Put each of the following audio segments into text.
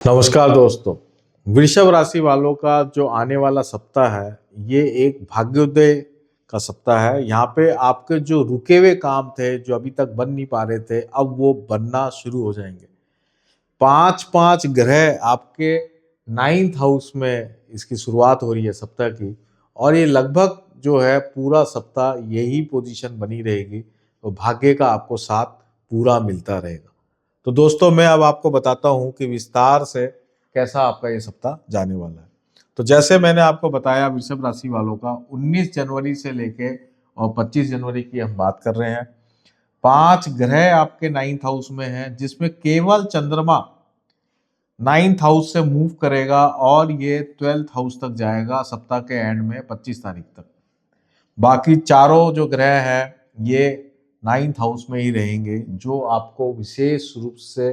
नमस्कार दोस्तों। वृषभ राशि वालों का जो आने वाला सप्ताह है, ये एक भाग्योदय का सप्ताह है। यहाँ पे आपके जो रुके हुए काम थे, जो अभी तक बन नहीं पा रहे थे, अब वो बनना शुरू हो जाएंगे। 5-5 ग्रह आपके 9th हाउस में इसकी शुरुआत हो रही है सप्ताह की, और ये लगभग जो है पूरा सप्ताह यही पोजीशन बनी रहेगी। तो भाग्य का आपको साथ पूरा मिलता रहेगा। तो दोस्तों, मैं अब आपको बताता हूं कि विस्तार से कैसा आपका ये सप्ताह जाने वाला है। तो जैसे मैंने आपको बताया, वृषभ राशि वालों का 19 जनवरी से लेके और 25 जनवरी की हम बात कर रहे हैं। 5 ग्रह आपके 9th हाउस में हैं, जिसमें केवल चंद्रमा 9th हाउस से मूव करेगा और ये 12th हाउस तक जाएगा सप्ताह के एंड में 25 तारीख तक। बाकी चारों जो ग्रह हैं ये 9th हाउस में ही रहेंगे, जो आपको विशेष रूप से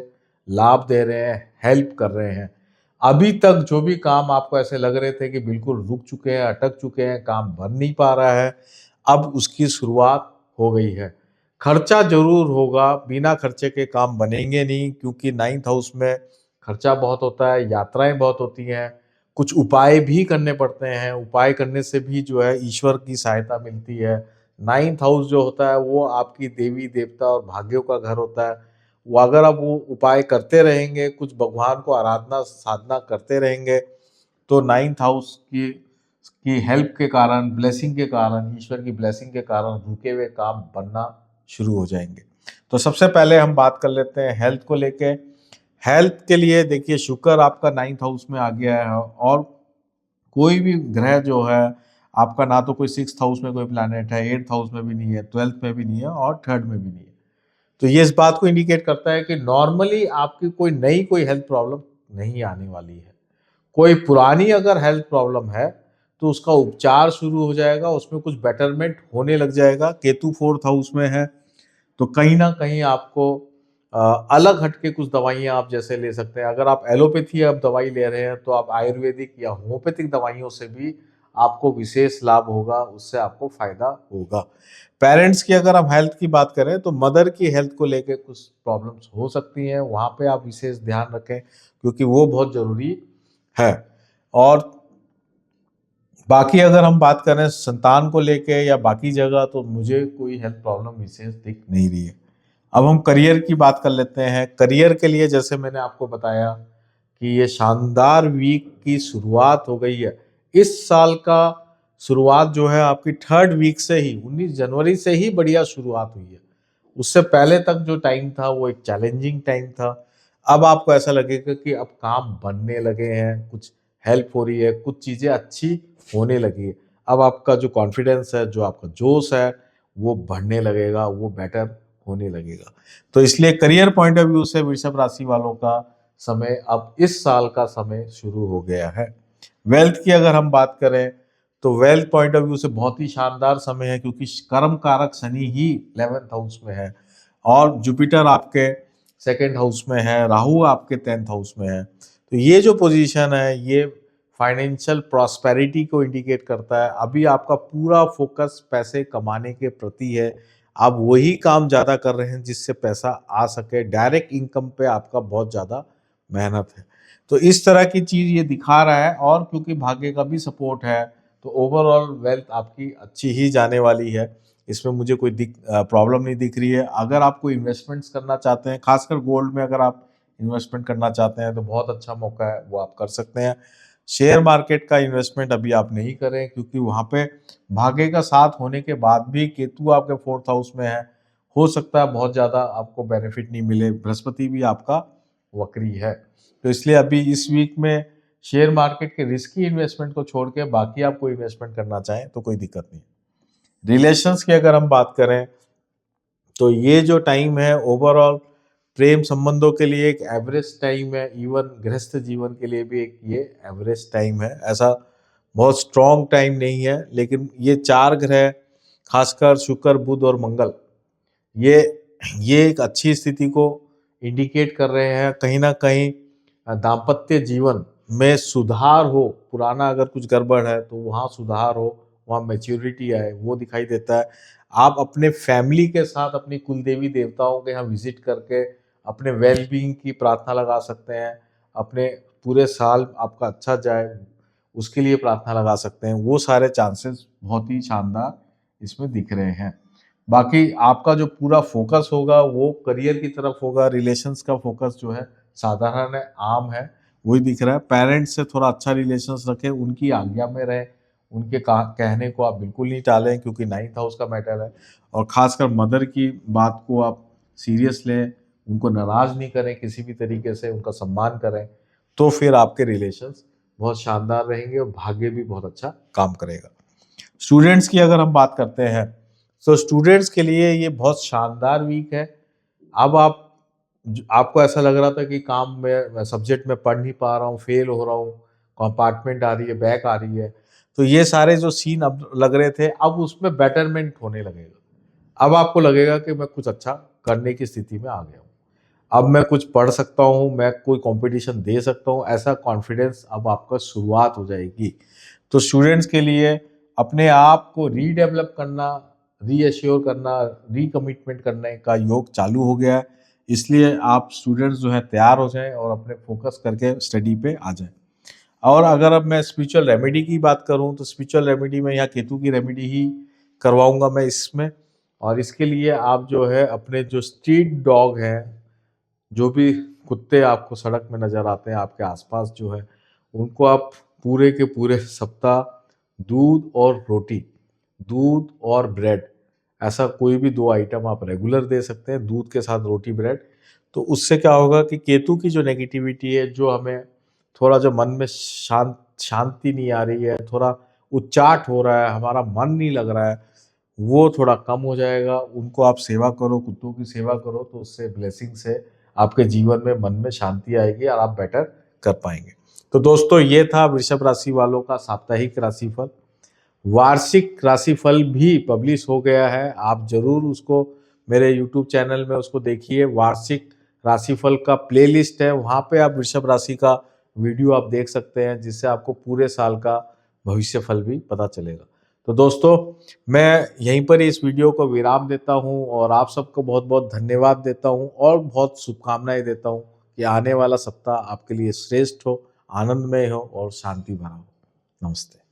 लाभ दे रहे हैं, हेल्प कर रहे हैं। अभी तक जो भी काम आपको ऐसे लग रहे थे कि बिल्कुल रुक चुके हैं, अटक चुके हैं, काम बन नहीं पा रहा है, अब उसकी शुरुआत हो गई है। खर्चा जरूर होगा, बिना खर्चे के काम बनेंगे नहीं, क्योंकि 9th हाउस में खर्चा बहुत होता है, यात्राएं बहुत होती हैं, कुछ उपाय भी करने पड़ते हैं। उपाय करने से भी जो है ईश्वर की सहायता मिलती है। 9th हाउस जो होता है वो आपकी देवी देवता और भाग्यों का घर होता है। वो अगर आप वो उपाय करते रहेंगे, कुछ भगवान को आराधना साधना करते रहेंगे, तो 9th हाउस की हेल्प के कारण, ब्लेसिंग के कारण, ईश्वर की ब्लेसिंग के कारण रुके हुए काम बनना शुरू हो जाएंगे। तो सबसे पहले हम बात कर लेते हैं हेल्थ को लेके। हेल्थ के लिए देखिए, शुक्र आपका 9th हाउस में आ गया है, और कोई भी ग्रह जो है आपका, ना तो कोई 6th हाउस में कोई प्लैनेट है, 8th हाउस में भी नहीं है, 12th में भी नहीं है, और 3rd में भी नहीं है। तो ये इस बात को इंडिकेट करता है कि नॉर्मली आपकी कोई हेल्थ प्रॉब्लम नहीं आने वाली है। कोई पुरानी अगर हेल्थ प्रॉब्लम है तो उसका उपचार शुरू हो जाएगा, उसमें कुछ बेटरमेंट होने लग जाएगा। केतु 4th हाउस में है, तो कहीं ना कहीं आपको अलग हटके कुछ दवाइयाँ आप जैसे ले सकते हैं। अगर आप एलोपैथी आप दवाई ले रहे हैं, तो आप आयुर्वेदिक या होम्योपैथिक दवाइयों से भी आपको विशेष लाभ होगा, उससे आपको फायदा होगा। पेरेंट्स की अगर हम हेल्थ की बात करें, तो मदर की हेल्थ को लेके कुछ प्रॉब्लम्स हो सकती हैं, वहाँ पे आप विशेष ध्यान रखें, क्योंकि वो बहुत जरूरी है। और बाकी अगर हम बात करें संतान को लेके या बाकी जगह, तो मुझे कोई हेल्थ प्रॉब्लम विशेष दिख नहीं रही है। अब हम करियर की बात कर लेते हैं। करियर के लिए जैसे मैंने आपको बताया कि ये शानदार वीक की शुरुआत हो गई है। इस साल का शुरुआत जो है आपकी 3rd वीक से ही, 19 जनवरी से ही बढ़िया शुरुआत हुई है। उससे पहले तक जो टाइम था वो एक चैलेंजिंग टाइम था। अब आपको ऐसा लगेगा कि अब काम बनने लगे हैं, कुछ हेल्प हो रही है, कुछ चीज़ें अच्छी होने लगी है। अब आपका जो कॉन्फिडेंस है, जो आपका जोश है, वो बढ़ने लगेगा, वो बेटर होने लगेगा। तो इसलिए करियर पॉइंट ऑफ व्यू से वृषभ राशि वालों का समय, अब इस साल का समय शुरू हो गया है। वेल्थ की अगर हम बात करें, तो वेल्थ पॉइंट ऑफ व्यू से बहुत ही शानदार समय है, क्योंकि कर्म कारक शनि ही 11th हाउस में है, और जुपिटर आपके 2nd हाउस में है, राहु आपके 10th हाउस में है। तो ये जो पोजीशन है, ये फाइनेंशियल प्रॉस्पेरिटी को इंडिकेट करता है। अभी आपका पूरा फोकस पैसे कमाने के प्रति है। आप वही काम ज़्यादा कर रहे हैं जिससे पैसा आ सके। डायरेक्ट इनकम पे आपका बहुत ज़्यादा मेहनत है। तो इस तरह की चीज़ ये दिखा रहा है, और क्योंकि भाग्य का भी सपोर्ट है, तो ओवरऑल वेल्थ आपकी अच्छी ही जाने वाली है। इसमें मुझे कोई प्रॉब्लम नहीं दिख रही है। अगर आप कोई इन्वेस्टमेंट्स करना चाहते हैं, खासकर गोल्ड में अगर आप इन्वेस्टमेंट करना चाहते हैं, तो बहुत अच्छा मौका है, वो आप कर सकते हैं। शेयर मार्केट का इन्वेस्टमेंट अभी आप नहीं करें, क्योंकि वहाँ पे भाग्य का साथ होने के बाद भी केतु आपके 4th हाउस में है। हो सकता है बहुत ज़्यादा आपको बेनिफिट नहीं मिले। बृहस्पति भी आपका वक्री है। तो इसलिए अभी इस वीक में शेयर मार्केट के रिस्की इन्वेस्टमेंट को छोड़ के बाकी आप कोई इन्वेस्टमेंट करना चाहें तो कोई दिक्कत नहीं। रिलेशंस की अगर हम बात करें, तो ये जो टाइम है ओवरऑल प्रेम संबंधों के लिए एक एवरेज टाइम है। इवन गृहस्थ जीवन के लिए भी एक ये एवरेज टाइम है। ऐसा बहुत स्ट्रॉन्ग टाइम नहीं है, लेकिन ये 4 ग्रह, खासकर शुक्र बुध और मंगल, ये ये एक अच्छी स्थिति को इंडिकेट कर रहे हैं। कहीं ना कहीं दाम्पत्य जीवन में सुधार हो, पुराना अगर कुछ गड़बड़ है तो वहाँ सुधार हो, वहाँ मैच्योरिटी आए, वो दिखाई देता है। आप अपने फैमिली के साथ अपनी कुलदेवी देवताओं के यहाँ विजिट करके अपने वेल बीइंग की प्रार्थना लगा सकते हैं। अपने पूरे साल आपका अच्छा जाए उसके लिए प्रार्थना लगा सकते हैं। वो सारे चांसेस बहुत ही शानदार इसमें दिख रहे हैं। बाकी आपका जो पूरा फोकस होगा वो करियर की तरफ होगा। रिलेशंस का फोकस जो है साधारण है, आम है, वही दिख रहा है। पेरेंट्स से थोड़ा अच्छा रिलेशंस रखें, उनकी आज्ञा में रहें, उनके कहने को आप बिल्कुल नहीं टालें क्योंकि 9th हाउस का मैटर है। और खासकर मदर की बात को आप सीरियस लें, उनको नाराज नहीं करें, किसी भी तरीके से उनका सम्मान करें, तो फिर आपके रिलेशंस बहुत शानदार रहेंगे और भाग्य भी बहुत अच्छा काम करेगा। स्टूडेंट्स की अगर हम बात करते हैं तो स्टूडेंट्स के लिए ये बहुत शानदार वीक है। अब आपको ऐसा लग रहा था कि काम में सब्जेक्ट में पढ़ नहीं पा रहा हूँ, फेल हो रहा हूँ, कंपार्टमेंट आ रही है, बैक आ रही है, तो ये सारे जो सीन अब लग रहे थे अब उसमें बेटरमेंट होने लगेगा। अब आपको लगेगा कि मैं कुछ अच्छा करने की स्थिति में आ गया हूँ, अब मैं कुछ पढ़ सकता हूँ, मैं कोई कंपटीशन दे सकता हूँ, ऐसा कॉन्फिडेंस अब आपका शुरुआत हो जाएगी। तो स्टूडेंट्स के लिए अपने आप को रीडेवलप करना, रीएश्योर करना, रिकमिटमेंट करने का योग चालू हो गया है। इसलिए आप स्टूडेंट्स जो है तैयार हो जाएं और अपने फोकस करके स्टडी पे आ जाएं। और अगर अब मैं स्पिरिचुअल रेमेडी की बात करूं तो स्पिरिचुअल रेमेडी में यहाँ केतु की रेमेडी ही करवाऊंगा मैं इसमें। और इसके लिए आप जो है अपने जो स्ट्रीट डॉग हैं, जो भी कुत्ते आपको सड़क में नजर आते हैं आपके आसपास जो है, उनको आप पूरे के पूरे सप्ताह दूध और रोटी, दूध और ब्रेड, ऐसा कोई भी 2 आइटम आप रेगुलर दे सकते हैं, दूध के साथ रोटी ब्रेड। तो उससे क्या होगा कि केतु की जो नेगेटिविटी है, जो हमें थोड़ा जो मन में शांति नहीं आ रही है, थोड़ा उच्चाट हो रहा है, हमारा मन नहीं लग रहा है, वो थोड़ा कम हो जाएगा। उनको आप सेवा करो, कुत्तों की सेवा करो, तो उससे ब्लेसिंग से आपके जीवन में मन में शांति आएगी और आप बेटर कर पाएंगे। तो दोस्तों ये था वृषभ राशि वालों का साप्ताहिक राशिफल। वार्षिक राशिफल भी पब्लिश हो गया है, आप जरूर उसको मेरे यूट्यूब चैनल में उसको देखिए। वार्षिक राशिफल का प्लेलिस्ट है, वहाँ पे आप वृषभ राशि का वीडियो आप देख सकते हैं, जिससे आपको पूरे साल का भविष्य फल भी पता चलेगा। तो दोस्तों मैं यहीं पर इस वीडियो को विराम देता हूं और आप सबको बहुत बहुत धन्यवाद देता हूं और बहुत शुभकामनाएं देता हूं कि आने वाला सप्ताह आपके लिए श्रेष्ठ हो, आनंदमय हो और शांति भरा हो। नमस्ते।